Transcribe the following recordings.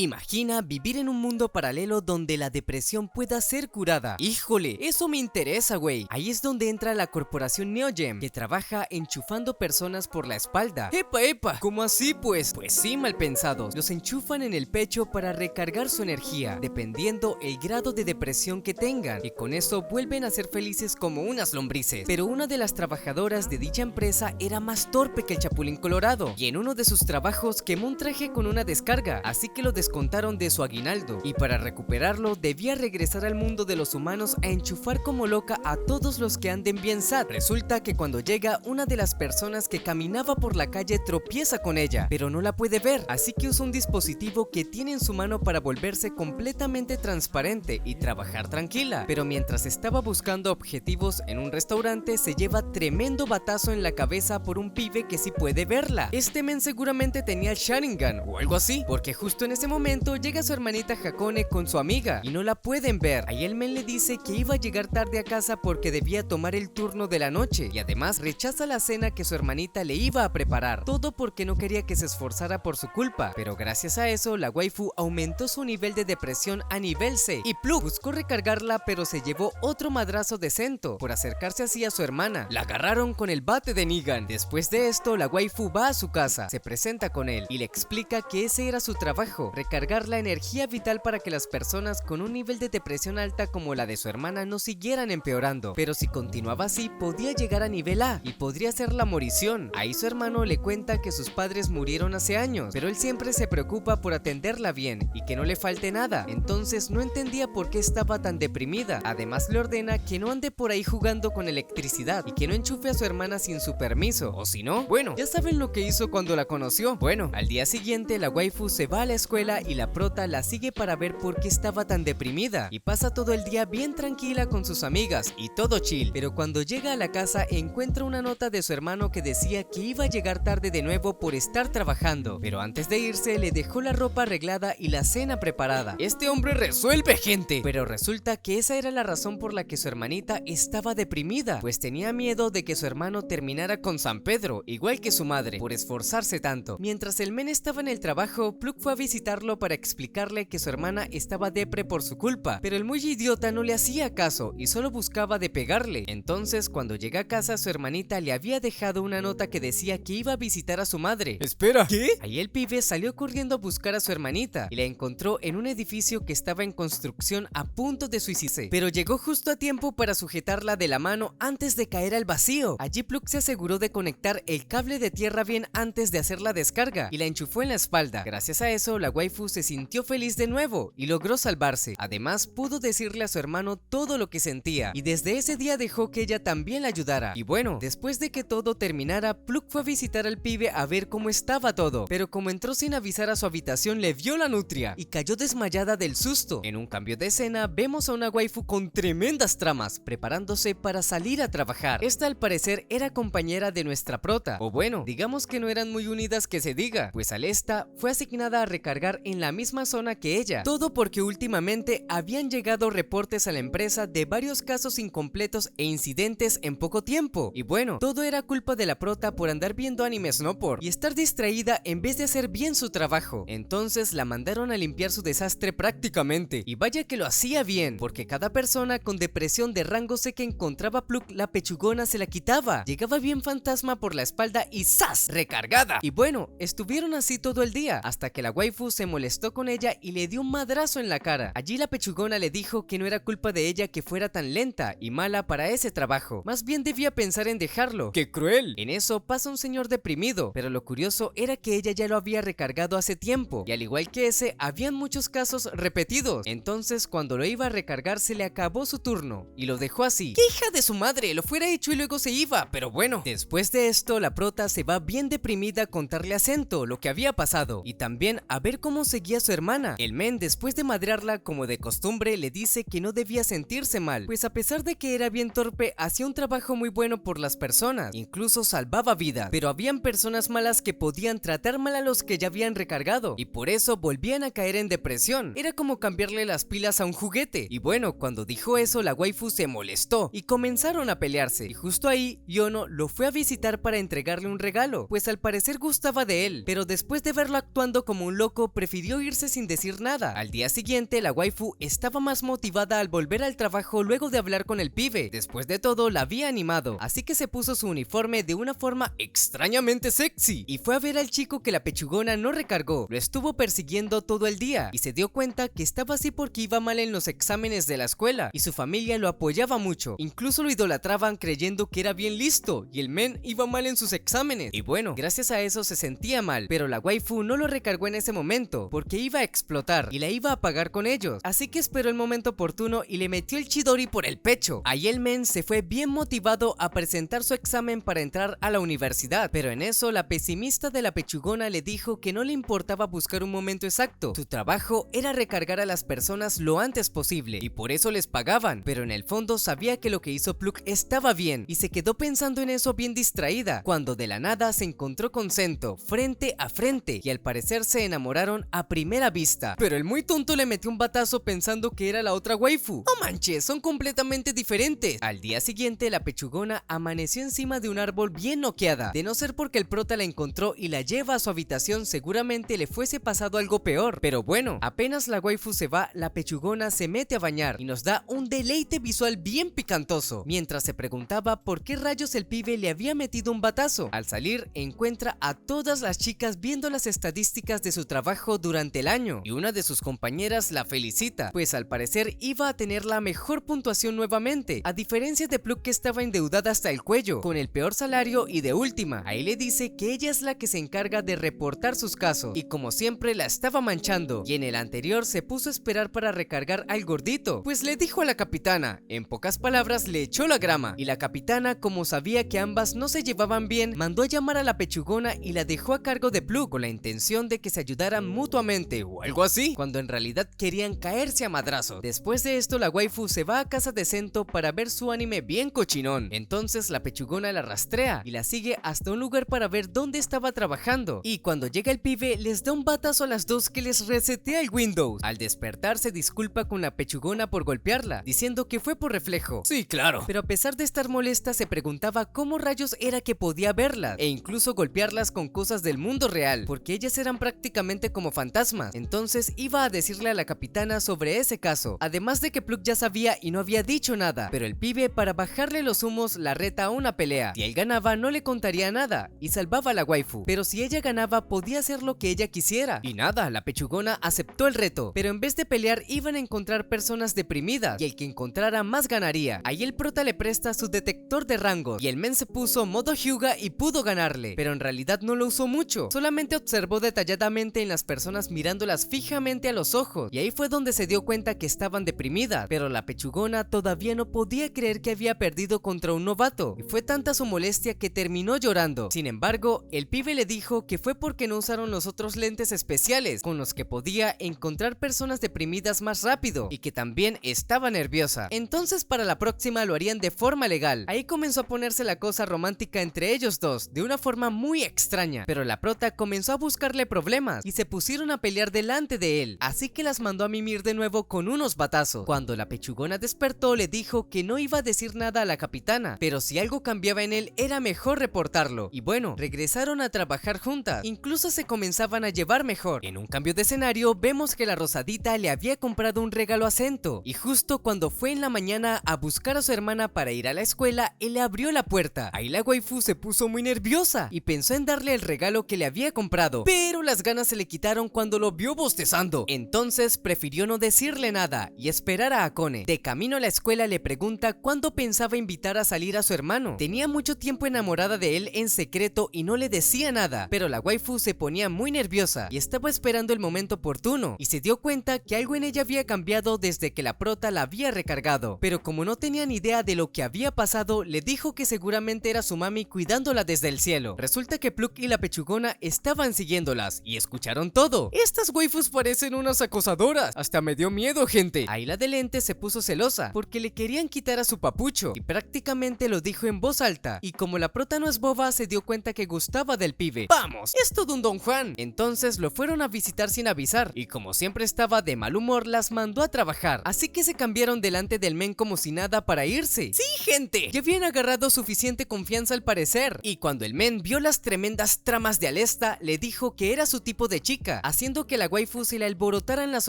Imagina vivir en un mundo paralelo donde la depresión pueda ser curada. Híjole, eso me interesa, güey. Ahí es donde entra la corporación Neogem, que trabaja enchufando personas por la espalda. ¡Epa, epa! ¿Cómo así, pues? Pues sí, mal pensados. Los enchufan en el pecho para recargar su energía, dependiendo el grado de depresión que tengan, y con eso vuelven a ser felices como unas lombrices. Pero una de las trabajadoras de dicha empresa era más torpe que el Chapulín Colorado, y en uno de sus trabajos quemó un traje con una descarga, así que lo descontaron de su aguinaldo, y para recuperarlo debía regresar al mundo de los humanos a enchufar como loca a todos los que anden bien sad. Resulta que cuando llega, una de las personas que caminaba por la calle tropieza con ella, pero no la puede ver, así que usa un dispositivo que tiene en su mano para volverse completamente transparente y trabajar tranquila. Pero mientras estaba buscando objetivos en un restaurante, se lleva tremendo batazo en la cabeza por un pibe que sí puede verla. Este men seguramente tenía el Sharingan o algo así, porque justo en ese momento llega su hermanita Hakone con su amiga y no la pueden ver. Ahí el men le dice que iba a llegar tarde a casa porque debía tomar el turno de la noche, y además rechaza la cena que su hermanita le iba a preparar, todo porque no quería que se esforzara por su culpa. Pero gracias a eso, la waifu aumentó su nivel de depresión a nivel C, y Plug buscó recargarla, pero se llevó otro madrazo de Sento por acercarse así a su hermana. La agarraron con el bate de Negan. Después de esto, la waifu va a su casa, se presenta con él y le explica que ese era su trabajo, recargar la energía vital para que las personas con un nivel de depresión alta como la de su hermana no siguieran empeorando, pero si continuaba así podía llegar a nivel A y podría ser la morición. Ahí su hermano le cuenta que sus padres murieron hace años, pero él siempre se preocupa por atenderla bien y que no le falte nada, entonces no entendía por qué estaba tan deprimida. Además le ordena que no ande por ahí jugando con electricidad y que no enchufe a su hermana sin su permiso, o si no, bueno, ya saben lo que hizo cuando la conoció. Bueno, al día siguiente la waifu se va a la escuela y la prota la sigue para ver por qué estaba tan deprimida, y pasa todo el día bien tranquila con sus amigas y todo chill, pero cuando llega a la casa encuentra una nota de su hermano que decía que iba a llegar tarde de nuevo por estar trabajando, pero antes de irse le dejó la ropa arreglada y la cena preparada. Este hombre resuelve, gente, pero resulta que esa era la razón por la que su hermanita estaba deprimida, pues tenía miedo de que su hermano terminara con San Pedro, igual que su madre, por esforzarse tanto. Mientras el men estaba en el trabajo, Plug fue a visitarlo para explicarle que su hermana estaba depre por su culpa, pero el muy idiota no le hacía caso y solo buscaba de pegarle. Entonces cuando llega a casa, su hermanita le había dejado una nota que decía que iba a visitar a su madre. Espera, ¿qué? Ahí el pibe salió corriendo a buscar a su hermanita y la encontró en un edificio que estaba en construcción a punto de suicidarse, pero llegó justo a tiempo para sujetarla de la mano antes de caer al vacío. Allí Plug se aseguró de conectar el cable de tierra bien antes de hacer la descarga y la enchufó en la espalda. Gracias a eso, la waifu se sintió feliz de nuevo y logró salvarse. Además, pudo decirle a su hermano todo lo que sentía, y desde ese día dejó que ella también la ayudara. Y bueno, después de que todo terminara, Plug fue a visitar al pibe a ver cómo estaba todo, pero como entró sin avisar a su habitación, le vio la nutria y cayó desmayada del susto. En un cambio de escena, vemos a una waifu con tremendas tramas, preparándose para salir a trabajar. Esta al parecer era compañera de nuestra prota, o bueno, digamos que no eran muy unidas que se diga, pues Alesta fue asignada a recargar en la misma zona que ella, todo porque últimamente habían llegado reportes a la empresa de varios casos incompletos e incidentes en poco tiempo, y bueno, todo era culpa de la prota por andar viendo animes no por y estar distraída en vez de hacer bien su trabajo. Entonces la mandaron a limpiar su desastre prácticamente, y vaya que lo hacía bien, porque cada persona con depresión de rango C que encontraba Plug, la pechugona se la quitaba, llegaba bien fantasma por la espalda y ¡zas! Recargada. Y bueno, estuvieron así todo el día, hasta que la waifu se molestó con ella y le dio un madrazo en la cara. Allí la pechugona le dijo que no era culpa de ella que fuera tan lenta y mala para ese trabajo, más bien debía pensar en dejarlo. ¡Qué cruel! En eso pasa un señor deprimido, pero lo curioso era que ella ya lo había recargado hace tiempo, y al igual que ese, habían muchos casos repetidos. Entonces cuando lo iba a recargar se le acabó su turno y lo dejó así. ¡Qué hija de su madre! Lo fuera hecho y luego se iba, pero bueno. Después de esto, la prota se va bien deprimida a contarle a Sento lo que había pasado y también a ver cómo seguía su hermana. El men, después de madrearla como de costumbre, le dice que no debía sentirse mal, pues a pesar de que era bien torpe, hacía un trabajo muy bueno por las personas, incluso salvaba vidas, pero habían personas malas que podían tratar mal a los que ya habían recargado y por eso volvían a caer en depresión. Era como cambiarle las pilas a un juguete. Y bueno, cuando dijo eso, la waifu se molestó y comenzaron a pelearse, y justo ahí Yono lo fue a visitar para entregarle un regalo, pues al parecer gustaba de él, pero después de verlo actuando como un loco, prefirió prefirió irse sin decir nada. Al día siguiente la waifu estaba más motivada al volver al trabajo luego de hablar con el pibe. Después de todo la había animado, así que se puso su uniforme de una forma extrañamente sexy y fue a ver al chico que la pechugona no recargó. Lo estuvo persiguiendo todo el día y se dio cuenta que estaba así porque iba mal en los exámenes de la escuela y su familia lo apoyaba mucho. Incluso lo idolatraban creyendo que era bien listo y el men iba mal en sus exámenes. Y bueno, gracias a eso se sentía mal, pero la waifu no lo recargó en ese momento porque iba a explotar y la iba a pagar con ellos. Así que esperó el momento oportuno y le metió el chidori por el pecho. Ahí el men se fue bien motivado a presentar su examen para entrar a la universidad, pero en eso la pesimista de la pechugona le dijo que no le importaba buscar un momento exacto. Su trabajo era recargar a las personas lo antes posible y por eso les pagaban, pero en el fondo sabía que lo que hizo Pluck estaba bien y se quedó pensando en eso bien distraída, cuando de la nada se encontró con Sento frente a frente y al parecer se enamoraron a primera vista, pero el muy tonto le metió un batazo pensando que era la otra waifu. No manches, son completamente diferentes. Al día siguiente la pechugona amaneció encima de un árbol bien noqueada. De no ser porque el prota la encontró y la lleva a su habitación, seguramente le fuese pasado algo peor. Pero bueno, apenas la waifu se va, la pechugona se mete a bañar y nos da un deleite visual bien picantoso, mientras se preguntaba por qué rayos el pibe le había metido un batazo. Al salir encuentra a todas las chicas viendo las estadísticas de su trabajo durante el año y una de sus compañeras la felicita, pues al parecer iba a tener la mejor puntuación nuevamente, a diferencia de Pluck que estaba endeudada hasta el cuello, con el peor salario y de última. Ahí le dice que ella es la que se encarga de reportar sus casos y como siempre la estaba manchando, y en el anterior se puso a esperar para recargar al gordito, pues le dijo a la capitana, en pocas palabras le echó la grama, y la capitana, como sabía que ambas no se llevaban bien, mandó a llamar a la pechugona y la dejó a cargo de Pluck con la intención de que se ayudaran mutuamente o algo así, cuando en realidad querían caerse a madrazo. Después de esto la waifu se va a casa de Sento para ver su anime bien cochinón. Entonces la pechugona la rastrea y la sigue hasta un lugar para ver dónde estaba trabajando, y cuando llega el pibe les da un batazo a las dos que les resetea el Windows. Al despertar se disculpa con la pechugona por golpearla, diciendo que fue por reflejo. Sí, claro. Pero a pesar de estar molesta se preguntaba cómo rayos era que podía verlas e incluso golpearlas con cosas del mundo real, porque ellas eran prácticamente como fantasmas. Entonces iba a decirle a la capitana sobre ese caso, además de que Pluck ya sabía y no había dicho nada, pero el pibe, para bajarle los humos, la reta a una pelea. Si él ganaba no le contaría nada y salvaba a la waifu, pero si ella ganaba podía hacer lo que ella quisiera. Y nada, la pechugona aceptó el reto, pero en vez de pelear iban a encontrar personas deprimidas y el que encontrara más ganaría. Ahí el prota le presta su detector de rangos y el men se puso modo Hyuga y pudo ganarle, pero en realidad no lo usó mucho, solamente observó detalladamente en las personas mirándolas fijamente a los ojos, y ahí fue donde se dio cuenta que estaban deprimidas, pero la pechugona todavía no podía creer que había perdido contra un novato, y fue tanta su molestia que terminó llorando. Sin embargo, el pibe le dijo que fue porque no usaron los otros lentes especiales con los que podía encontrar personas deprimidas más rápido y que también estaba nerviosa. Entonces para la próxima lo harían de forma legal. Ahí comenzó a ponerse la cosa romántica entre ellos dos de una forma muy extraña, pero la prota comenzó a buscarle problemas y se pusieron a pelear delante de él, así que las mandó a mimir de nuevo con unos batazos. Cuando la pechugona despertó le dijo que no iba a decir nada a la capitana, pero si algo cambiaba en él era mejor reportarlo, y bueno, regresaron a trabajar juntas, incluso se comenzaban a llevar mejor. En un cambio de escenario vemos que la rosadita le había comprado un regalo a Sento, y justo cuando fue en la mañana a buscar a su hermana para ir a la escuela, él le abrió la puerta. Ahí la waifu se puso muy nerviosa y pensó en darle el regalo que le había comprado, pero las ganas se le quitaron cuando lo vio bostezando. Entonces prefirió no decirle nada y esperar a Akone. De camino a la escuela le pregunta cuándo pensaba invitar a salir a su hermano. Tenía mucho tiempo enamorada de él en secreto y no le decía nada, pero la waifu se ponía muy nerviosa y estaba esperando el momento oportuno, y se dio cuenta que algo en ella había cambiado desde que la prota la había recargado, pero como no tenía ni idea de lo que había pasado, le dijo que seguramente era su mami cuidándola desde el cielo. Resulta que Pluck y la pechugona estaban siguiéndolas y escucharon todo. Estas waifus parecen unas acosadoras, hasta me dio miedo, gente. Ahí la de lente se puso celosa porque le querían quitar a su papucho y prácticamente lo dijo en voz alta, y como la prota no es boba se dio cuenta que gustaba del pibe. ¡Vamos! ¡Es todo un Don Juan! Entonces lo fueron a visitar sin avisar y como siempre estaba de mal humor las mandó a trabajar, así que se cambiaron delante del men como si nada para irse. ¡Sí, gente! Ya habían agarrado suficiente confianza al parecer, y cuando el men vio las tremendas tramas de Alesta le dijo que era su tipo de chica seca, haciendo que la waifu se le alborotaran las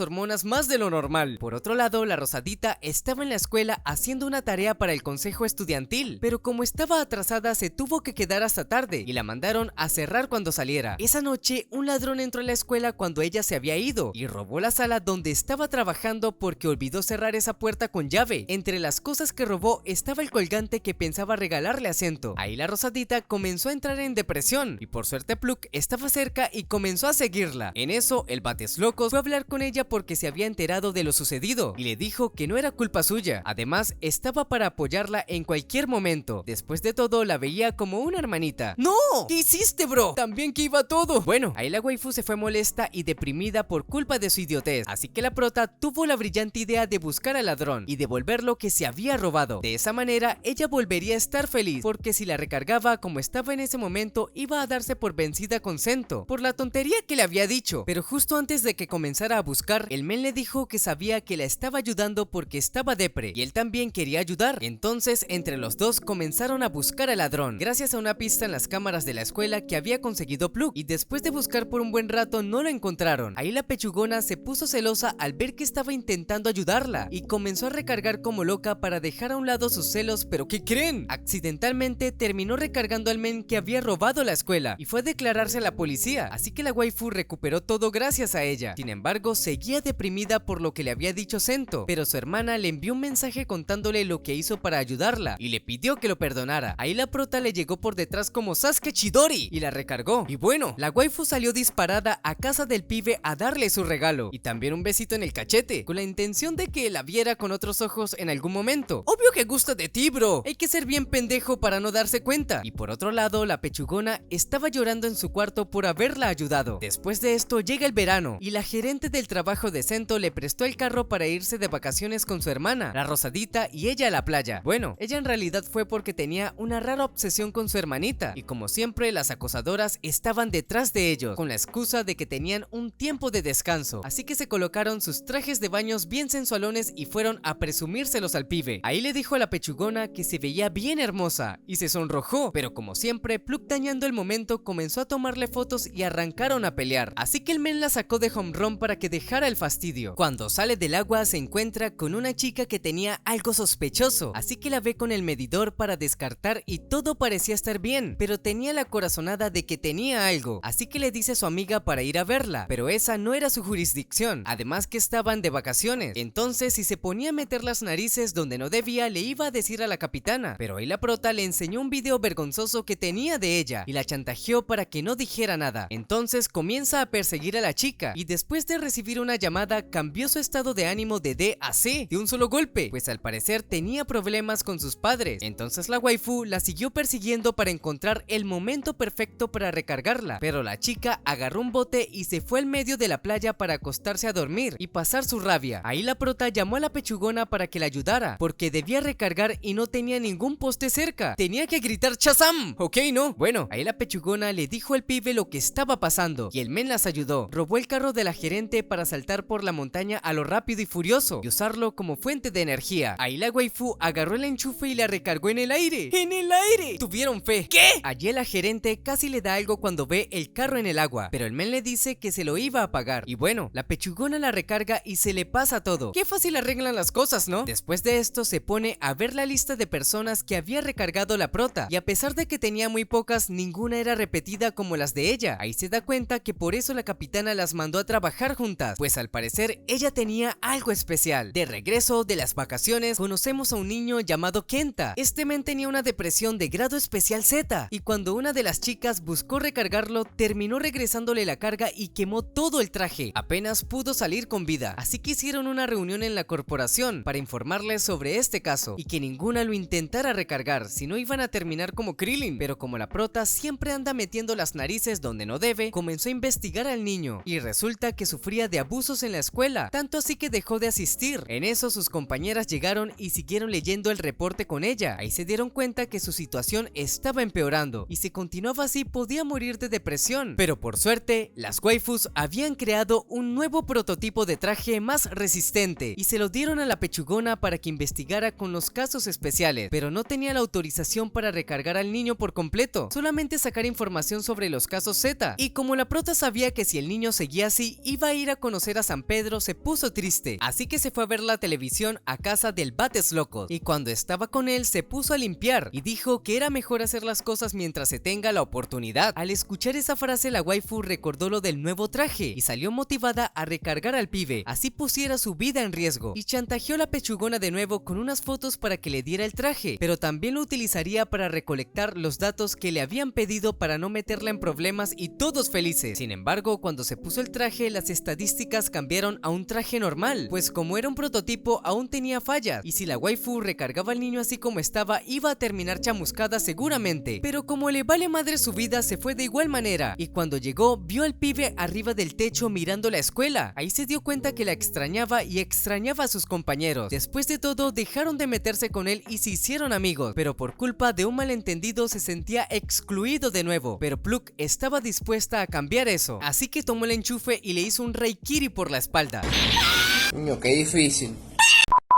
hormonas más de lo normal. Por otro lado, la Rosadita estaba en la escuela haciendo una tarea para el consejo estudiantil, pero como estaba atrasada se tuvo que quedar hasta tarde y la mandaron a cerrar cuando saliera. Esa noche un ladrón entró a la escuela cuando ella se había ido y robó la sala donde estaba trabajando porque olvidó cerrar esa puerta con llave. Entre las cosas que robó estaba el colgante que pensaba regalarle a Sento. Ahí la Rosadita comenzó a entrar en depresión y por suerte Pluck estaba cerca y comenzó a seguirla. En eso el Bateslocos fue a hablar con ella porque se había enterado de lo sucedido y le dijo que no era culpa suya. Además estaba para apoyarla en cualquier momento. Después de todo la veía como una hermanita. ¡No! ¿Qué hiciste, bro? También que iba todo. Bueno, ahí la waifu se fue molesta y deprimida por culpa de su idiotez, así que la prota tuvo la brillante idea de buscar al ladrón y devolver lo que se había robado. De esa manera ella volvería a estar feliz, porque si la recargaba como estaba en ese momento iba a darse por vencida con Sento por la tontería que le había dicho. Pero justo antes de que comenzara a buscar, el men le dijo que sabía que la estaba ayudando porque estaba depre y él también quería ayudar. Entonces entre los dos comenzaron a buscar al ladrón gracias a una pista en las cámaras de la escuela que había conseguido Pluck, y después de buscar por un buen rato no lo encontraron. Ahí la pechugona se puso celosa al ver que estaba intentando ayudarla y comenzó a recargar como loca para dejar a un lado sus celos, pero ¿qué creen? Accidentalmente terminó recargando al men que había robado la escuela y fue a declararse a la policía, así que la waifu recuperó todo gracias a ella. Sin embargo, seguía deprimida por lo que le había dicho Sento, pero su hermana le envió un mensaje contándole lo que hizo para ayudarla y le pidió que lo perdonara. Ahí la prota le llegó por detrás como Sasuke Chidori y la recargó. Y bueno, la waifu salió disparada a casa del pibe a darle su regalo y también un besito en el cachete, con la intención de que la viera con otros ojos en algún momento. Obvio que gusta de ti, bro. Hay que ser bien pendejo para no darse cuenta. Y por otro lado, la pechugona estaba llorando en su cuarto por haberla ayudado. Después de esto llega el verano y la gerente del trabajo de Sento le prestó el carro para irse de vacaciones con su hermana, la Rosadita, y ella a la playa. Bueno, ella en realidad fue porque tenía una rara obsesión con su hermanita y como siempre las acosadoras estaban detrás de ellos con la excusa de que tenían un tiempo de descanso, así que se colocaron sus trajes de baños bien sensualones y fueron a presumírselos al pibe. Ahí le dijo a la pechugona que se veía bien hermosa y se sonrojó, pero como siempre Pluck, dañando el momento, comenzó a tomarle fotos y arrancaron a pelear, así que el men la sacó de home run para que dejara el fastidio. Cuando sale del agua se encuentra con una chica que tenía algo sospechoso, así que la ve con el medidor para descartar y todo parecía estar bien, pero tenía la corazonada de que tenía algo, así que le dice a su amiga para ir a verla, pero esa no era su jurisdicción, además que estaban de vacaciones. Entonces si se ponía a meter las narices donde no debía le iba a decir a la capitana, pero ahí la prota le enseñó un video vergonzoso que tenía de ella y la chantajeó para que no dijera nada. Entonces comienza a perseguir a la chica y después de recibir una llamada cambió su estado de ánimo de D a C de un solo golpe, pues al parecer tenía problemas con sus padres. Entonces la waifu la siguió persiguiendo para encontrar el momento perfecto para recargarla, pero la chica agarró un bote y se fue al medio de la playa para acostarse a dormir y pasar su rabia. Ahí la prota llamó a la pechugona para que la ayudara porque debía recargar y no tenía ningún poste cerca. Tenía que gritar Shazam, ¿ok? ¿No? Bueno, ahí la pechugona le dijo al pibe lo que estaba pasando y el men las ayudó. Robó el carro de la gerente para saltar por la montaña a lo rápido y furioso y usarlo como fuente de energía. Ahí la waifu agarró el enchufe y la recargó en el aire. ¡En el aire! Tuvieron fe. ¿Qué? Allí la gerente casi le da algo cuando ve el carro en el agua, pero el men le dice que se lo iba a pagar. Y bueno, la pechugona la recarga y se le pasa todo. Qué fácil arreglan las cosas, ¿no? Después de esto se pone a ver la lista de personas que había recargado la prota y a pesar de que tenía muy pocas, ninguna era repetida como las de ella. Ahí se da cuenta que por eso la capitana las mandó a trabajar juntas, pues al parecer ella tenía algo especial. De regreso de las vacaciones conocemos a un niño llamado Kenta. Este men tenía una depresión de grado especial Z y cuando una de las chicas buscó recargarlo terminó regresándole la carga y quemó todo el traje. Apenas pudo salir con vida, así que hicieron una reunión en la corporación para informarles sobre este caso y que ninguna lo intentara recargar, si no iban a terminar como Krillin. Pero como la prota siempre anda metiendo las narices donde no debe, comenzó a investigar al niño y resulta que sufría de abusos en la escuela, tanto así que dejó de asistir. En eso sus compañeras llegaron y siguieron leyendo el reporte con ella. Ahí se dieron cuenta que su situación estaba empeorando y si continuaba así podía morir de depresión. Pero por suerte, las waifus habían creado un nuevo prototipo de traje más resistente y se lo dieron a la pechugona para que investigara con los casos especiales, pero no tenía la autorización para recargar al niño por completo, solamente sacar información sobre los casos Z. Y como la prota sabía sabía que si el niño seguía así iba a ir a conocer a San Pedro, se puso triste, así que se fue a ver la televisión a casa del Bates Locos, y cuando estaba con él se puso a limpiar y dijo que era mejor hacer las cosas mientras se tenga la oportunidad. Al escuchar esa frase, la waifu recordó lo del nuevo traje y salió motivada a recargar al pibe, así pusiera su vida en riesgo, y chantajeó a la pechugona de nuevo con unas fotos para que le diera el traje, pero también lo utilizaría para recolectar los datos que le habían pedido para no meterla en problemas, y todos felices. Sin embargo, cuando se puso el traje, las estadísticas cambiaron a un traje normal, pues como era un prototipo aún tenía fallas, y si la waifu recargaba al niño así como estaba iba a terminar chamuscada seguramente, pero como le vale madre su vida se fue de igual manera, y cuando llegó vio al pibe arriba del techo mirando la escuela. Ahí se dio cuenta que la extrañaba y extrañaba a sus compañeros. Después de todo dejaron de meterse con él y se hicieron amigos, pero por culpa de un malentendido se sentía excluido de nuevo, pero Pluck estaba dispuesta a cambiar eso, así que tomó el enchufe y le hizo un reikiri por la espalda. Coño, qué difícil.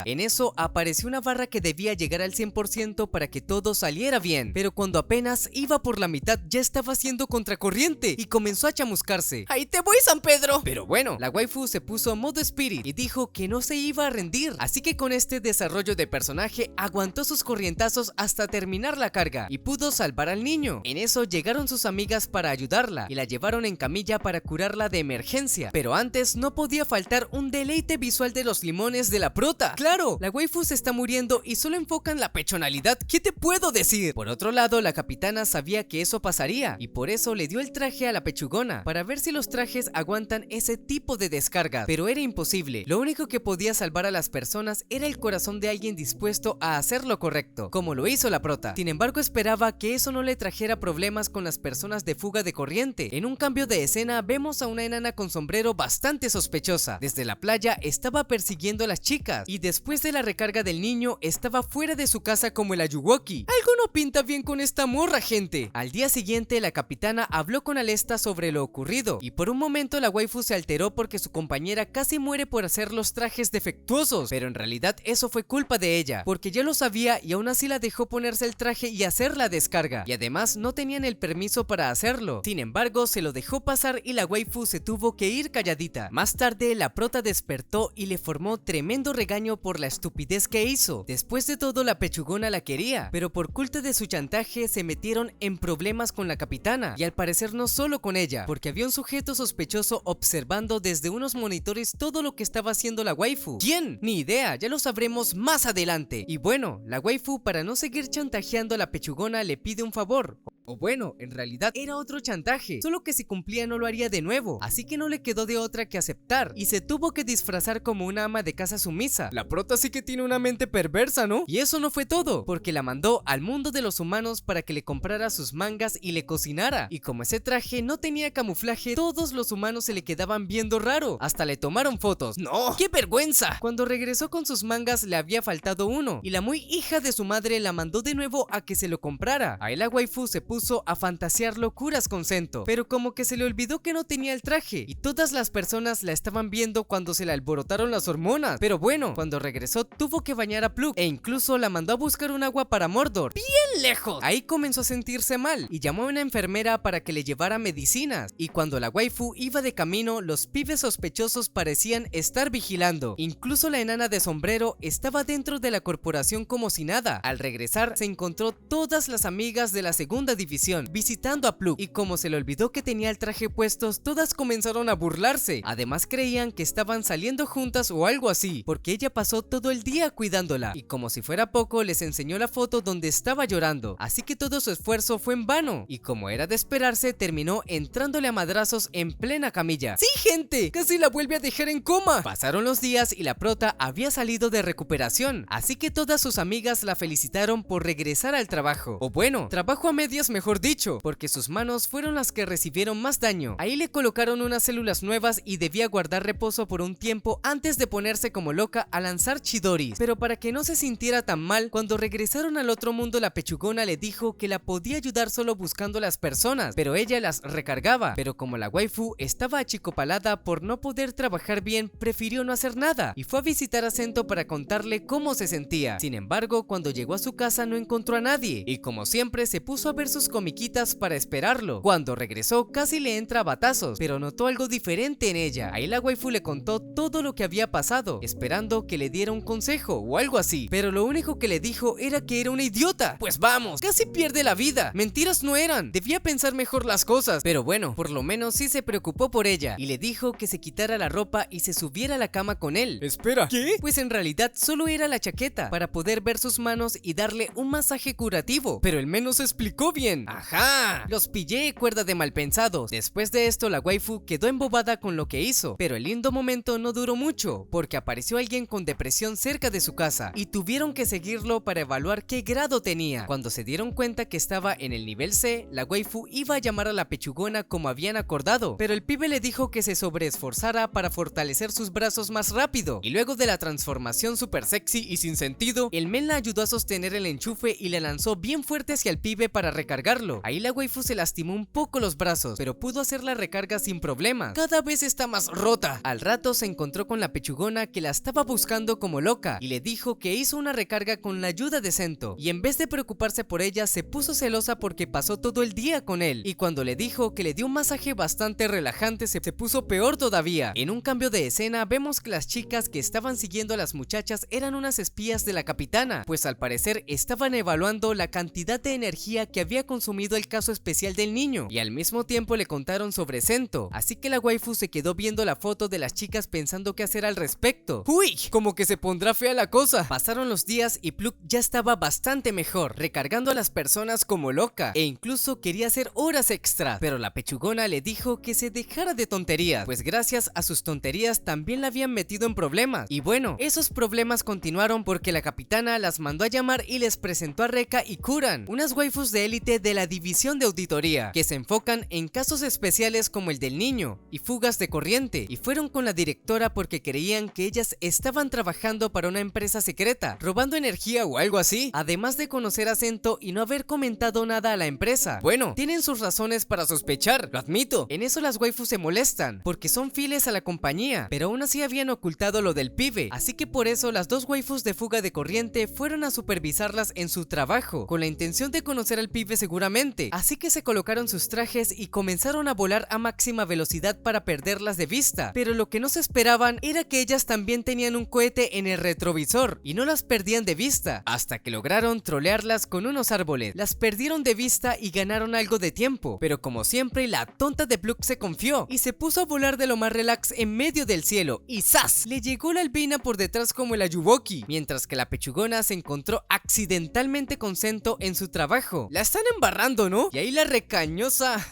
En eso apareció una barra que debía llegar al 100% para que todo saliera bien, pero cuando apenas iba por la mitad ya estaba haciendo contracorriente y comenzó a chamuscarse. ¡Ahí te voy, San Pedro! Pero bueno, la waifu se puso a modo Spirit y dijo que no se iba a rendir, así que con este desarrollo de personaje aguantó sus corrientazos hasta terminar la carga y pudo salvar al niño. En eso llegaron sus amigas para ayudarla y la llevaron en camilla para curarla de emergencia, pero antes no podía faltar un deleite visual de los limones de la prota. ¡Claro! La waifu se está muriendo y solo enfocan la pechonalidad. ¿Qué te puedo decir? Por otro lado, la capitana sabía que eso pasaría y por eso le dio el traje a la pechugona para ver si los trajes aguantan ese tipo de descarga, pero era imposible. Lo único que podía salvar a las personas era el corazón de alguien dispuesto a hacer lo correcto, como lo hizo la prota. Sin embargo, esperaba que eso no le trajera problemas con las personas de fuga de corriente. En un cambio de escena vemos a una enana con sombrero bastante sospechosa. Desde la playa estaba persiguiendo a las chicas y después de la recarga del niño estaba fuera de su casa como el Ayuwoki. Algo no pinta bien con esta morra, gente. Al día siguiente la capitana habló con Alesta sobre lo ocurrido y por un momento la waifu se alteró porque su compañera casi muere por hacer los trajes defectuosos, pero en realidad eso fue culpa de ella, porque ya lo sabía y aún así la dejó ponerse el traje y hacer la descarga, y además no tenían el permiso para hacerlo. Sin embargo, se lo dejó pasar y la waifu se tuvo que ir calladita. Más tarde la prota despertó y le formó tremendo regaño por la estupidez que hizo. Después de todo, la pechugona la quería, pero por culpa de su chantaje se metieron en problemas con la capitana, y al parecer no solo con ella, porque había un sujeto sospechoso observando desde unos monitores todo lo que estaba haciendo la waifu. ¿Quién? Ni idea, ya lo sabremos más adelante. Y bueno, la waifu, para no seguir chantajeando a la pechugona, le pide un favor. O bueno, en realidad era otro chantaje, solo que si cumplía no lo haría de nuevo, así que no le quedó de otra que aceptar, y se tuvo que disfrazar como una ama de casa sumisa. La prota sí que tiene una mente perversa, ¿no? Y eso no fue todo, porque la mandó al mundo de los humanos para que le comprara sus mangas y le cocinara, y como ese traje no tenía camuflaje, todos los humanos se le quedaban viendo raro, hasta le tomaron fotos. ¡No! ¡Qué vergüenza! Cuando regresó con sus mangas le había faltado uno, y la muy hija de su madre la mandó de nuevo a que se lo comprara. Ahí la waifu se puso a fantasear locuras con Sento, pero como que se le olvidó que no tenía el traje y todas las personas la estaban viendo cuando se le alborotaron las hormonas. Pero bueno, cuando regresó tuvo que bañar a Pluck e incluso la mandó a buscar un agua para Mordor, bien lejos. Ahí comenzó a sentirse mal y llamó a una enfermera para que le llevara medicinas, y cuando la waifu iba de camino, los pibes sospechosos parecían estar vigilando. Incluso la enana de sombrero estaba dentro de la corporación como si nada. Al regresar se encontró todas las amigas de la segunda división visitando a Pluck, y como se le olvidó que tenía el traje puestos, todas comenzaron a burlarse. Además creían que estaban saliendo juntas o algo así, porque ella pasó todo el día cuidándola, y como si fuera poco les enseñó la foto donde estaba llorando, así que todo su esfuerzo fue en vano, y como era de esperarse terminó entrándole a madrazos en plena camilla. ¡Sí, gente! ¡Casi la vuelve a dejar en coma! Pasaron los días y la prota había salido de recuperación, así que todas sus amigas la felicitaron por regresar al trabajo, o bueno, trabajo a medias mejor dicho, porque sus manos fueron las que recibieron más daño. Ahí le colocaron unas células nuevas y debía guardar reposo por un tiempo antes de ponerse como loca a lanzar chidoris, pero para que no se sintiera tan mal, cuando regresaron al otro mundo la pechugona le dijo que la podía ayudar solo buscando a las personas, pero ella las recargaba, pero como la waifu estaba achicopalada por no poder trabajar bien, prefirió no hacer nada y fue a visitar a Sento para contarle cómo se sentía. Sin embargo, cuando llegó a su casa no encontró a nadie y como siempre se puso a ver sus sus comiquitas para esperarlo. Cuando regresó casi le entra a batazos, pero notó algo diferente en ella. Ahí la waifu le contó todo lo que había pasado, esperando que le diera un consejo o algo así, pero lo único que le dijo era que era una idiota. Pues vamos, casi pierde la vida. Mentiras no eran, debía pensar mejor las cosas, pero bueno, por lo menos sí se preocupó por ella y le dijo que se quitara la ropa y se subiera a la cama con él. Espera, ¿qué? Pues en realidad solo era la chaqueta para poder ver sus manos y darle un masaje curativo, pero el men no se explicó bien. ¡Ajá! Los pillé, cuerda de malpensados. Después de esto la waifu quedó embobada con lo que hizo, pero el lindo momento no duró mucho porque apareció alguien con depresión cerca de su casa y tuvieron que seguirlo para evaluar qué grado tenía. Cuando se dieron cuenta que estaba en el nivel C, la waifu iba a llamar a la pechugona como habían acordado, pero el pibe le dijo que se sobreesforzara para fortalecer sus brazos más rápido, y luego de la transformación super sexy y sin sentido, el men la ayudó a sostener el enchufe y la lanzó bien fuerte hacia el pibe para recargarlo. Ahí la waifu se lastimó un poco los brazos, pero pudo hacer la recarga sin problema. Cada vez está más rota. Al rato se encontró con la pechugona que la estaba buscando como loca y le dijo que hizo una recarga con la ayuda de Sento, y en vez de preocuparse por ella se puso celosa porque pasó todo el día con él, y cuando le dijo que le dio un masaje bastante relajante se puso peor todavía. En un cambio de escena vemos que las chicas que estaban siguiendo a las muchachas eran unas espías de la capitana, pues al parecer estaban evaluando la cantidad de energía que había consumido el caso especial del niño, y al mismo tiempo le contaron sobre Sento, así que la waifu se quedó viendo la foto de las chicas pensando qué hacer al respecto. ¡Uy! Como que se pondrá fea la cosa. Pasaron los días y Pluk ya estaba bastante mejor, recargando a las personas como loca, e incluso quería hacer horas extra, pero la pechugona le dijo que se dejara de tonterías, pues gracias a sus tonterías también la habían metido en problemas. Y bueno, esos problemas continuaron porque la capitana las mandó a llamar y les presentó a Reka y Kuran, unas waifus de élite de la división de auditoría, que se enfocan en casos especiales como el del niño y fugas de corriente, y fueron con la directora porque creían que ellas estaban trabajando para una empresa secreta, robando energía o algo así, además de conocer a Sento y no haber comentado nada a la empresa. Bueno, tienen sus razones para sospechar, lo admito. En eso las waifus se molestan, porque son fieles a la compañía, pero aún así habían ocultado lo del pibe, así que por eso las dos waifus de fuga de corriente fueron a supervisarlas en su trabajo, con la intención de conocer al pibe seguramente, así que se colocaron sus trajes y comenzaron a volar a máxima velocidad para perderlas de vista, pero lo que no se esperaban era que ellas también tenían un cohete en el retrovisor y no las perdían de vista, hasta que lograron trolearlas con unos árboles. Las perdieron de vista y ganaron algo de tiempo, pero como siempre la tonta de Pluk se confió y se puso a volar de lo más relax en medio del cielo, y ¡zas! Le llegó la albina por detrás como el Ayuwoki, mientras que la pechugona se encontró accidentalmente con Sento en su trabajo. La están embarrando, ¿no? Y ahí la recañosa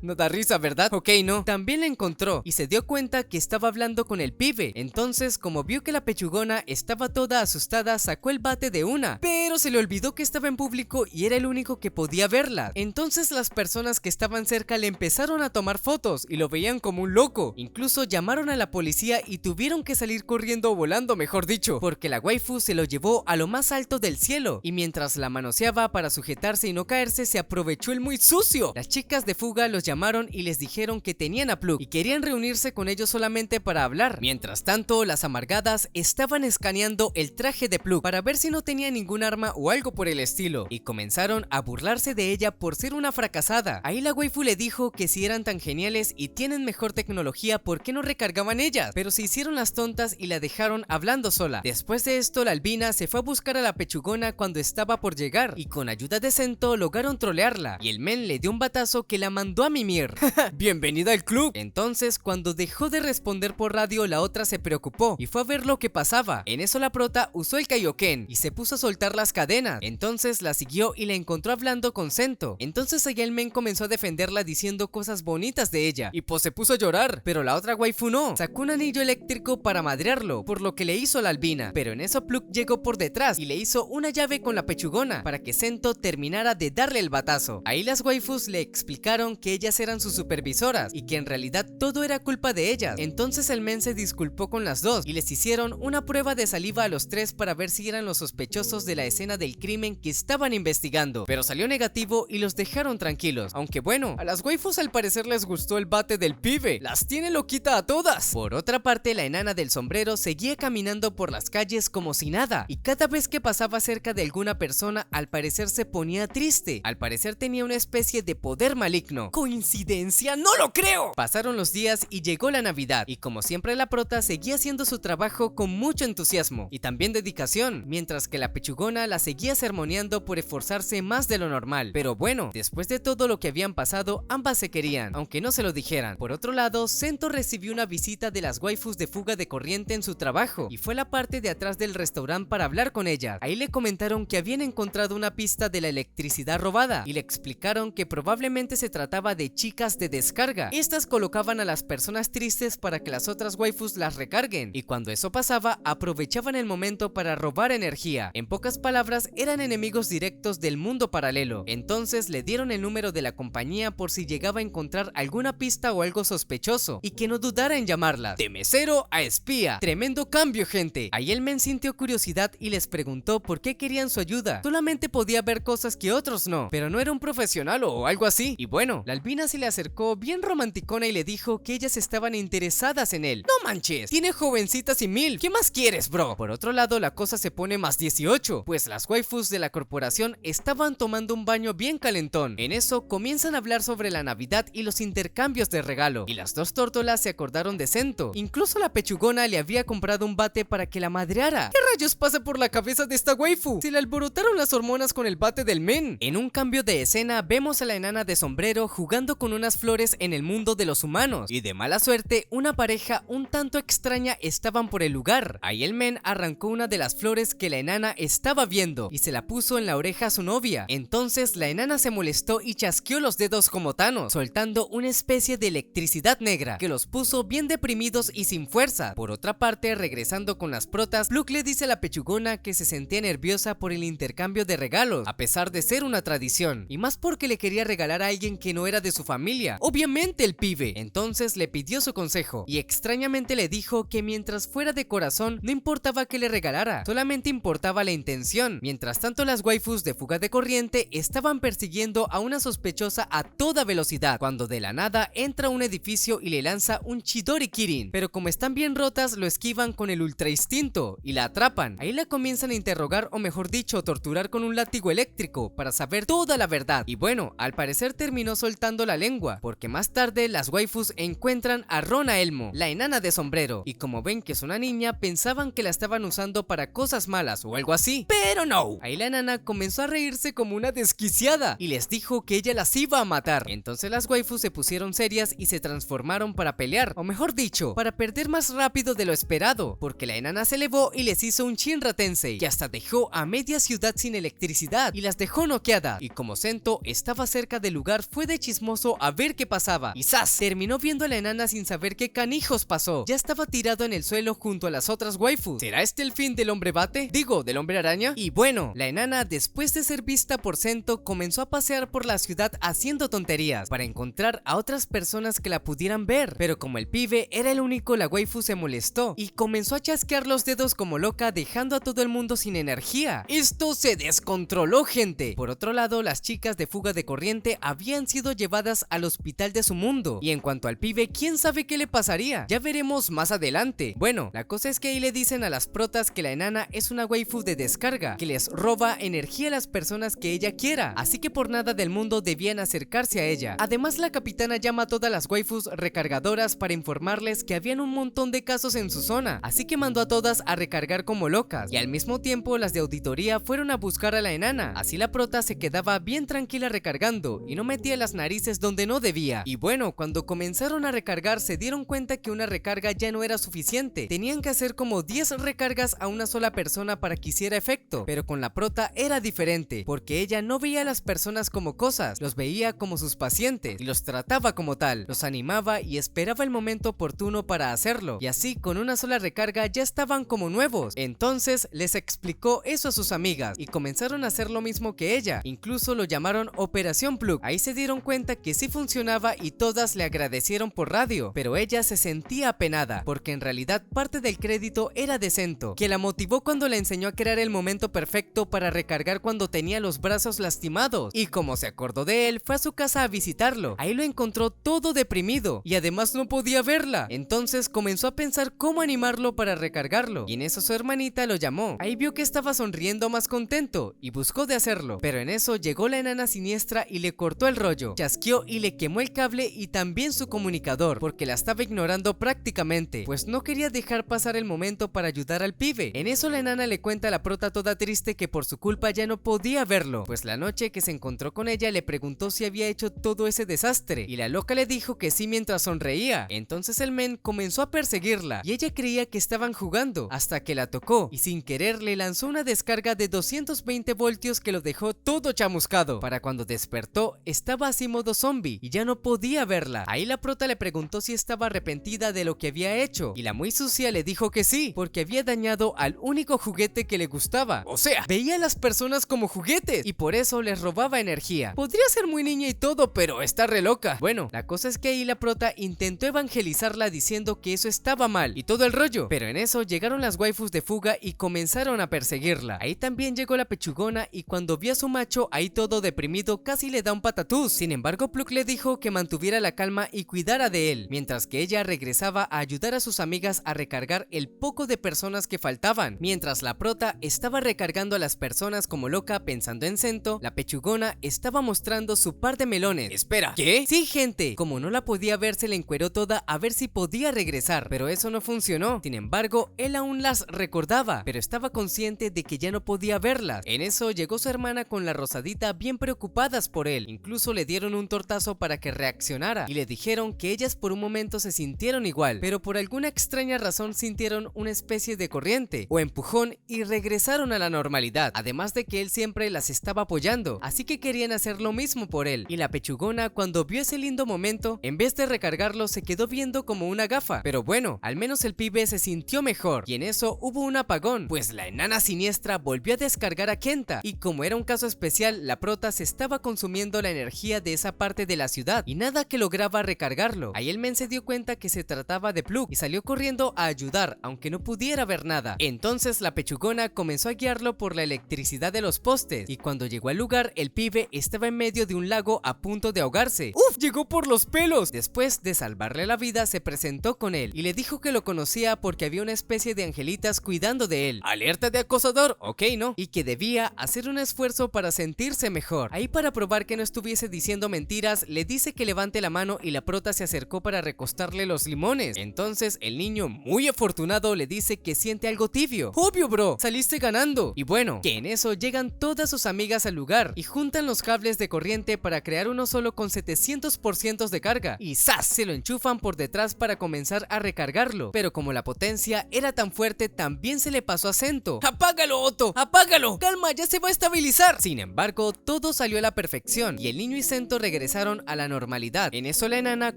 no da risa, ¿verdad? Ok, no. También la encontró y se dio cuenta que estaba hablando con el pibe. Entonces, como vio que la pechugona estaba toda asustada, sacó el bate de una, pero se le olvidó que estaba en público y era el único que podía verla. Entonces las personas que estaban cerca le empezaron a tomar fotos y lo veían como un loco. Incluso llamaron a la policía y tuvieron que salir corriendo o volando, mejor dicho, porque la waifu se lo llevó a lo más alto del cielo, y mientras la manoseaba para sujetarse y no caerse, se aprovechó el muy sucio. Las chicas de fuga los llamaron y les dijeron que tenían a Pluk y querían reunirse con ellos solamente para hablar. Mientras tanto, las amargadas estaban escaneando el traje de Pluk para ver si no tenía ningún arma o algo por el estilo, y comenzaron a burlarse de ella por ser una fracasada. Ahí la waifu le dijo que si eran tan geniales y tienen mejor tecnología, ¿por qué no recargaban ellas? Pero se hicieron las tontas y la dejaron hablando sola. Después de esto, la albina se fue a buscar a la pechugona cuando estaba por llegar, y con ayuda de Sento lograron trolearla, y el men le dio un batazo que la mandó a mimir. ¡Bienvenida al club! Entonces, cuando dejó de responder por radio, la otra se preocupó y fue a ver lo que pasaba. En eso la prota usó el Kaioken y se puso a soltar las cadenas. Entonces la siguió y la encontró hablando con Sento. Entonces allá el men comenzó a defenderla diciendo cosas bonitas de ella, y pues se puso a llorar, pero la otra waifu no. Sacó un anillo eléctrico para madrearlo, por lo que le hizo la albina, pero en eso Pluk llegó por detrás y le hizo una llave con la pechugona para que Sento terminara de darle el batazo. Ahí las waifus le explicaron que ellas eran sus supervisoras y que en realidad todo era culpa de ellas. Entonces el men se disculpó con las dos y les hicieron una prueba de saliva a los tres para ver si eran los sospechosos de la escena del crimen que estaban investigando, pero salió negativo y los dejaron tranquilos. Aunque bueno, a las waifus al parecer les gustó el bate del pibe, las tiene loquita a todas. Por otra parte, la enana del sombrero seguía caminando por las calles como si nada, y cada vez que pasaba cerca de alguna persona al parecer se ponía triste Este, al parecer, tenía una especie de poder maligno. ¿Coincidencia? ¡No lo creo! Pasaron los días y llegó la Navidad, y como siempre la prota seguía haciendo su trabajo con mucho entusiasmo y también dedicación, mientras que la pechugona la seguía sermoneando por esforzarse más de lo normal. Pero bueno, después de todo lo que habían pasado, ambas se querían, aunque no se lo dijeran. Por otro lado, Sento recibió una visita de las waifus de fuga de corriente en su trabajo, y fue a la parte de atrás del restaurante para hablar con ella. Ahí le comentaron que habían encontrado una pista de la electricidad robada, y le explicaron que probablemente se trataba de chicas de descarga. Estas colocaban a las personas tristes para que las otras waifus las recarguen, y cuando eso pasaba, aprovechaban el momento para robar energía. En pocas palabras, eran enemigos directos del mundo paralelo. Entonces le dieron el número de la compañía por si llegaba a encontrar alguna pista o algo sospechoso, y que no dudara en llamarlas. De mesero a espía. Tremendo cambio, gente. Ahí el men sintió curiosidad y les preguntó por qué querían su ayuda. Solamente podía ver cosas que otros no, pero no era un profesional o algo así. Y bueno, la albina se le acercó bien romanticona y le dijo que ellas estaban interesadas en él. No manches, tiene jovencitas y mil. ¿Qué más quieres, bro? Por otro lado, la cosa se pone más 18, pues las waifus de la corporación estaban tomando un baño bien calentón. En eso comienzan a hablar sobre la Navidad y los intercambios de regalo, y las dos tórtolas se acordaron de Sento. Incluso la pechugona le había comprado un bate para que la madreara. ¿Qué rayos pasa por la cabeza de esta waifu? Se le alborotaron las hormonas con el bate del men. En un cambio de escena vemos a la enana de sombrero jugando con unas flores en el mundo de los humanos, y de mala suerte una pareja un tanto extraña estaban por el lugar. Ahí el men arrancó una de las flores que la enana estaba viendo y se la puso en la oreja a su novia. Entonces la enana se molestó y chasqueó los dedos como Thanos, soltando una especie de electricidad negra que los puso bien deprimidos y sin fuerza. Por otra parte, regresando con las protas, Pluck le dice a la pechugona que se sentía nerviosa por el intercambio de regalos, a pesar de ser una tradición, y más porque le quería regalar a alguien que no era de su familia, obviamente el pibe. Entonces le pidió su consejo, y extrañamente le dijo que mientras fuera de corazón no importaba que le regalara, solamente importaba la intención. Mientras tanto, las waifus de fuga de corriente estaban persiguiendo a una sospechosa a toda velocidad, cuando de la nada entra a un edificio y le lanza un Chidori Kirin, pero como están bien rotas lo esquivan con el ultra instinto y la atrapan. Ahí la comienzan a interrogar, o mejor dicho, torturar con un látigo eléctrico para saber toda la verdad. Y bueno, al parecer terminó soltando la lengua, porque más tarde las waifus encuentran a Rona Elmo, la enana de sombrero, y como ven que es una niña, pensaban que la estaban usando para cosas malas o algo así, pero no. Ahí la enana comenzó a reírse como una desquiciada y les dijo que ella las iba a matar. Entonces las waifus se pusieron serias y se transformaron para pelear, o mejor dicho, para perder más rápido de lo esperado, porque la enana se elevó y les hizo un Shinra Tensei, que hasta dejó a media ciudad sin electricidad y las dejó noqueadas. Y como Sento estaba cerca del lugar, fue de chismoso a ver qué pasaba, y ¡zas! Terminó viendo a la enana sin saber qué canijos pasó. Ya estaba tirado en el suelo junto a las otras waifus. ¿Será este el fin del hombre bate? Digo, del hombre araña. Y bueno, la enana, después de ser vista por Sento, comenzó a pasear por la ciudad haciendo tonterías para encontrar a otras personas que la pudieran ver, pero como el pibe era el único, la waifu se molestó y comenzó a chasquear los dedos como loca, dejando a todo el mundo sin energía. Esto se descontroló, gente. Por otro lado, las chicas de fuga de corriente habían sido llevadas al hospital de su mundo, y en cuanto al pibe, quién sabe qué le pasaría, ya veremos más adelante. Bueno, la cosa es que ahí le dicen a las protas que la enana es una waifu de descarga, que les roba energía a las personas que ella quiera, así que por nada del mundo debían acercarse a ella. Además, la capitana llama a todas las waifus recargadoras para informarles que habían un montón de casos en su zona, así que mandó a todas a recargar como locas, y al mismo tiempo las de auditoría fueron a buscar a la enana. Así la prota se quedaba bien tranquila recargando y no metía las narices donde no debía. Y bueno, cuando comenzaron a recargar se dieron cuenta que una recarga ya no era suficiente, tenían que hacer como 10 recargas a una sola persona para que hiciera efecto. Pero con la prota era diferente, porque ella no veía a las personas como cosas, los veía como sus pacientes y los trataba como tal, los animaba y esperaba el momento oportuno para hacerlo, y así con una sola recarga ya estaban como nuevos. Entonces les explicó eso a sus amigas y comenzaron a hacer lo mismo que ella, incluso lo llamaron Operación Pluck. Ahí se dieron cuenta que sí funcionaba y todas le agradecieron por radio, pero ella se sentía apenada porque en realidad parte del crédito era de Sento, que la motivó cuando le enseñó a crear el momento perfecto para recargar cuando tenía los brazos lastimados, y como se acordó de él, fue a su casa a visitarlo. Ahí lo encontró todo deprimido y además no podía verla. Entonces comenzó a pensar cómo animarlo para recargarlo, y en eso su hermanita lo llamó. Ahí vio que estaba sonriendo más contento y buscó de hacerlo, pero en en eso llegó la enana siniestra y le cortó el rollo, chasqueó y le quemó el cable y también su comunicador, porque la estaba ignorando prácticamente, pues no quería dejar pasar el momento para ayudar al pibe. En eso la enana le cuenta a la prota toda triste que por su culpa ya no podía verlo, pues la noche que se encontró con ella le preguntó si había hecho todo ese desastre, y la loca le dijo que sí mientras sonreía. Entonces el men comenzó a perseguirla, y ella creía que estaban jugando, hasta que la tocó, y sin querer le lanzó una descarga de 220 voltios que lo dejó todo chamuscado. Para cuando despertó, estaba así modo zombie, y ya no podía verla. Ahí la prota le preguntó si estaba arrepentida de lo que había hecho, y la muy sucia le dijo que sí, porque había dañado al único juguete que le gustaba. O sea, veía a las personas como juguetes, y por eso les robaba energía. Podría ser muy niña y todo, pero está re loca. Bueno, la cosa es que ahí la prota intentó evangelizarla diciendo que eso estaba mal, y todo el rollo, pero en eso llegaron las waifus de fuga y comenzaron a perseguirla. Ahí también llegó la pechugona, y cuando vio a su macho ahí todo deprimido, casi le da un patatús. Sin embargo, Pluk le dijo que mantuviera la calma y cuidara de él, mientras que ella regresaba a ayudar a sus amigas a recargar el poco de personas que faltaban. Mientras la prota estaba recargando a las personas como loca pensando en Sento, la pechugona estaba mostrando su par de melones. Espera, ¿qué? Sí, gente, como no la podía ver, se le encueró toda a ver si podía regresar, pero eso no funcionó. Sin embargo, él aún las recordaba, pero estaba consciente de que ya no podía verlas. En eso llegó su hermana con la rosadita bien preocupadas por él, incluso le dieron un tortazo para que reaccionara, y le dijeron que ellas por un momento se sintieron igual, pero por alguna extraña razón sintieron una especie de corriente o empujón y regresaron a la normalidad, además de que él siempre las estaba apoyando, así que querían hacer lo mismo por él. Y la pechugona, cuando vio ese lindo momento, en vez de recargarlo se quedó viendo como una gafa, pero bueno, al menos el pibe se sintió mejor, y en eso hubo un apagón, pues la enana siniestra volvió a descargar a Kenta, y como era un caso especial, la prota se estaba consumiendo la energía de esa parte de la ciudad y nada que lograba recargarlo. Ahí el men se dio cuenta que se trataba de Pluk y salió corriendo a ayudar, aunque no pudiera ver nada. Entonces la pechugona comenzó a guiarlo por la electricidad de los postes, y cuando llegó al lugar, el pibe estaba en medio de un lago a punto de ahogarse. ¡Uf! Llegó por los pelos. Después de salvarle la vida, se presentó con él y le dijo que lo conocía porque había una especie de angelitas cuidando de él. Alerta de acosador, ok, ¿no? Y que debía hacer un esfuerzo para sentirse mejor. Ahí, para probar que no estuviese diciendo mentiras, le dice que levante la mano, y la prota se acercó para recostarle los limones. Entonces el niño, muy afortunado, le dice que siente algo tibio. Obvio, bro, saliste ganando. Y bueno, que en eso llegan todas sus amigas al lugar y juntan los cables de corriente para crear uno solo con 700% de carga, y ¡zas! Se lo enchufan por detrás para comenzar a recargarlo, pero como la potencia era tan fuerte, también se le pasó a Sento. ¡Apágalo, Otto! ¡Apágalo! ¡Calma, ya se va a estabilizar! Sin embargo, todo salió a la perfección, y el niño y Sento regresaron a la normalidad. En eso la enana,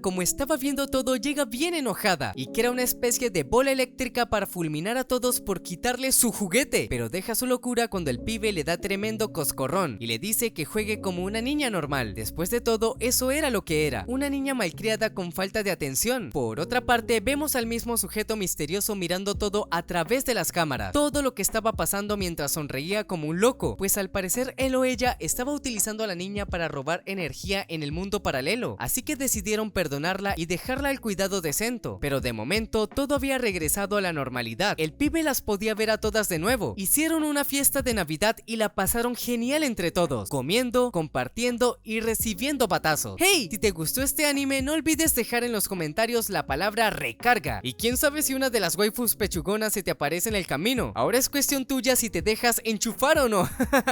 como estaba viendo todo, llega bien enojada y crea una especie de bola eléctrica para fulminar a todos por quitarle su juguete, pero deja su locura cuando el pibe le da tremendo coscorrón y le dice que juegue como una niña normal. Después de todo, eso era lo que era, una niña malcriada con falta de atención. Por otra parte, vemos al mismo sujeto misterioso mirando todo a través de las cámaras, todo lo que estaba pasando mientras sonreía como un loco, pues al parecer él o ella estaba utilizando a la niña para robar energía en el mundo paralelo, así que decidieron perdonarla y dejarla al cuidado de Sento. Pero de momento todo había regresado a la normalidad, el pibe las podía ver a todas de nuevo, hicieron una fiesta de Navidad y la pasaron genial entre todos, comiendo, compartiendo y recibiendo batazos. Hey, si te gustó este anime, no olvides dejar en los comentarios la palabra recarga, y quién sabe si una de las waifus pechugonas se te aparece en el camino. Ahora es cuestión tuya si te dejas enchufar o no.